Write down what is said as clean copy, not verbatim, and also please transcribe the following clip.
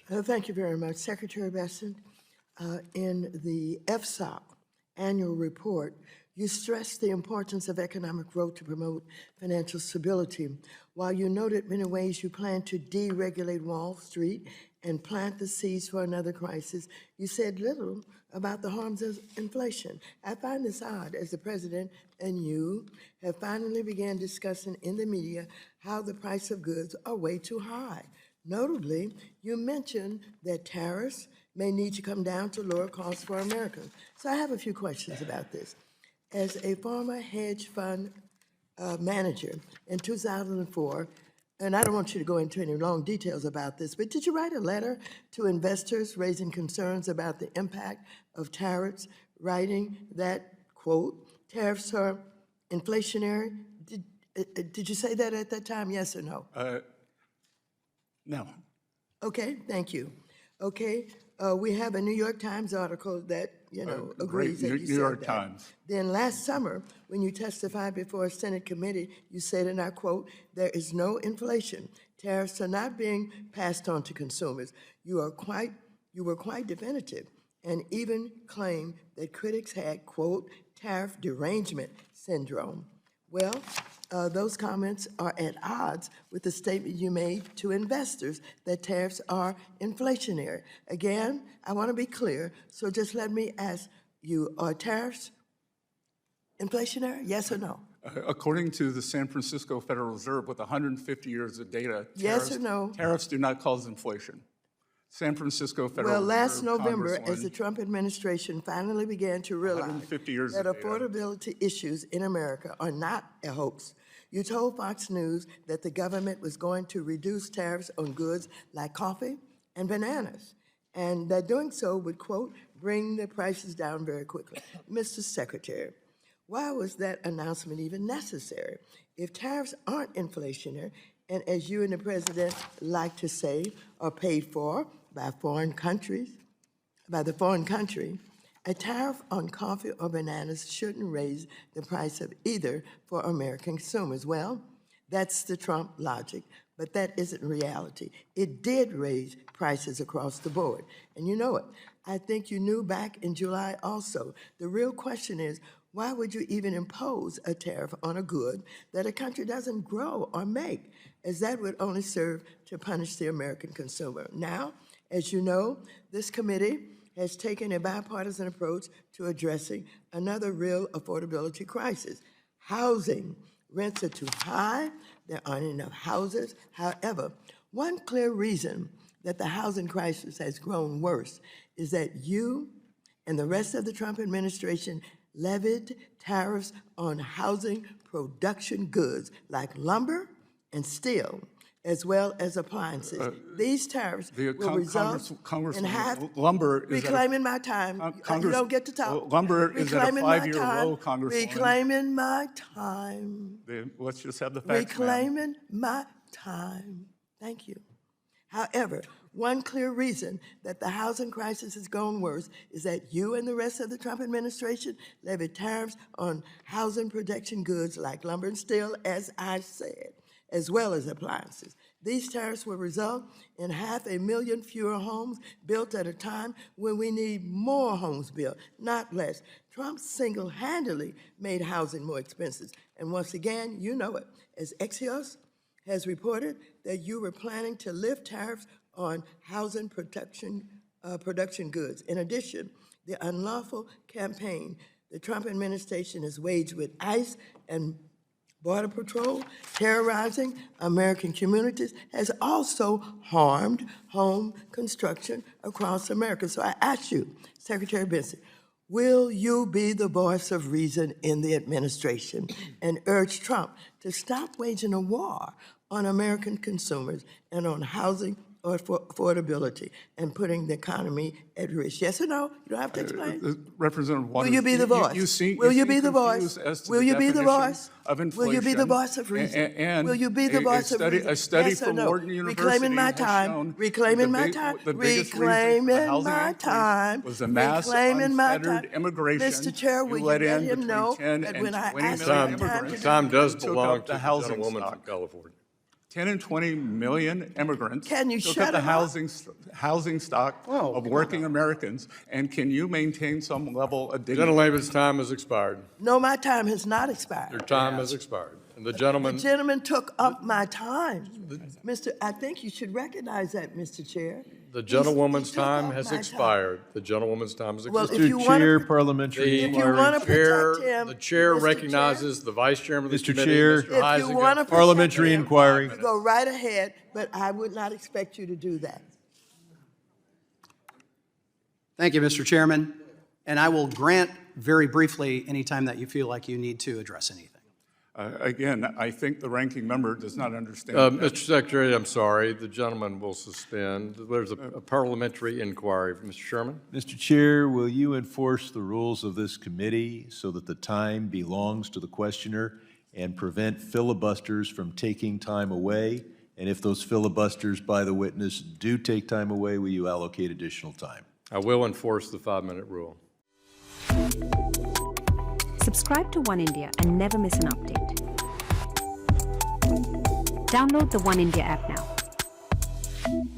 Thank you very much, Secretary Bessent. In the FSOC annual report, you stressed the importance of economic growth to promote financial stability. While you noted many ways you plan to deregulate Wall Street and plant the seeds for another crisis, you said little about the harms of inflation. I find this odd, as the President and you have finally began discussing in the media how the price of goods are way too high. Notably, you mentioned that tariffs may need to come down to lower costs for Americans. So I have a few questions about this. As a former hedge fund manager in 2004, and I don't want you to go into any long details about this, but did you write a letter to investors raising concerns about the impact of tariffs, writing that, quote, tariffs are inflationary? Did you say that at that time, yes or no? No. Okay, thank you. Okay, we have a New York Times article that, agrees that you said that. New York Times. Then last summer, when you testified before a Senate committee, you said, and I quote, "There is no inflation. Tariffs are not being passed on to consumers." You were quite definitive and even claimed that critics had, quote, "tariff derangement syndrome." Well, those comments are at odds with the statement you made to investors that tariffs are inflationary. Again, I want to be clear, so just let me ask you, are tariffs inflationary, yes or no? According to the San Francisco Federal Reserve, with 150 years of data, Yes or no? Tariffs do not cause inflation. San Francisco Federal Well, Reserve, last November, as the Congresswoman, Trump administration finally began to realize 150 years that of data. affordability issues in America are not a hoax, you told Fox News that the government was going to reduce tariffs on goods like coffee and bananas, and that doing so would, quote, bring the prices down very quickly. Mr. Secretary, why was that announcement even necessary? If tariffs aren't inflationary, and as you and the President like to say, are paid for by foreign countries, by the foreign country, a tariff on coffee or bananas shouldn't raise the price of either for American consumers. Well, that's the Trump logic, but that isn't reality. It did raise prices across the board, and you know it. I think you knew back in July also. The real question is, why would you even impose a tariff on a good that a country doesn't grow or make, as that would only serve to punish the American consumer? Now, as you know, this committee has taken a bipartisan approach to addressing another real affordability crisis. Housing. Rents are too high. There aren't enough houses. However, one clear reason that the housing crisis has grown worse is that you and the rest of the Trump administration levied tariffs on housing production goods like lumber and steel, as well as appliances. These tariffs will result in half. Lumber is reclaiming my time. You don't get to talk. Lumber is at a Reclaiming my 5-year time. low, Congresswoman. Reclaiming my time. Let's just have the facts, ma'am. Reclaiming my time. Thank you. However, one clear reason that the housing crisis has gone worse is that you and the rest of the Trump administration levied tariffs on housing production goods like lumber and steel, as I said, as well as appliances. These tariffs will result in 500,000 fewer homes built at a time when we need more homes built, not less. Trump single-handedly made housing more expensive. And once again, you know it, as Axios has reported that you were planning to lift tariffs on housing production goods. In addition, the unlawful campaign the Trump administration has waged with ICE and Border Patrol, terrorizing American communities, has also harmed home construction across America. So I ask you, Secretary Bessent, will you be the voice of reason in the administration and urge Trump to stop waging a war on American consumers and on housing or affordability and putting the economy at risk? Yes or no? You don't have to explain. Representative Waters, will you be the voice? Will you be the voice? Will you be the voice? Will you be the voice of reason? Will you be the voice of reason? A study yes from Wharton University reclaiming my has time. shown Reclaiming my time. Reclaiming my time. Was a mass reclaiming my time. unfettered immigration. Mr. Chair, will you let him know that when I asked him Time does belong to the gentlewoman from California. 10 and 20 million immigrants. Can you took shut up the him up? housing stock of working Americans, and can you maintain some level of dignity? Gentleman's time has expired. No, my time has not Your expired. time has expired. And the The gentleman, gentleman took up my time. I think you should recognize that, Mr. Chair. the gentlewoman's He took time up has my expired. The gentlewoman's time has Well, expired. if you Mr. wanna- Chair, parliamentary If you inquiry. wanna protect him, The chair Mr. recognizes the vice chairman of the Mr. committee, Chair. Mr. If you Heisinger. want to Parliamentary inquiry. go right ahead, but I would not expect you to do that. Thank you, Mr. Chairman. And I will grant very briefly any time that you feel like you need to address anything. Again, I think the ranking member does not understand. that. Mr. Secretary, I'm sorry, the gentleman will suspend. There's a parliamentary inquiry. Mr. Sherman? Mr. Chair, will you enforce the rules of this committee so that the time belongs to the questioner and prevent filibusters from taking time away? And if those filibusters by the witness do take time away, will you allocate additional time? I will enforce the 5-minute rule. Subscribe to One India and never miss an update. Download the One India app now.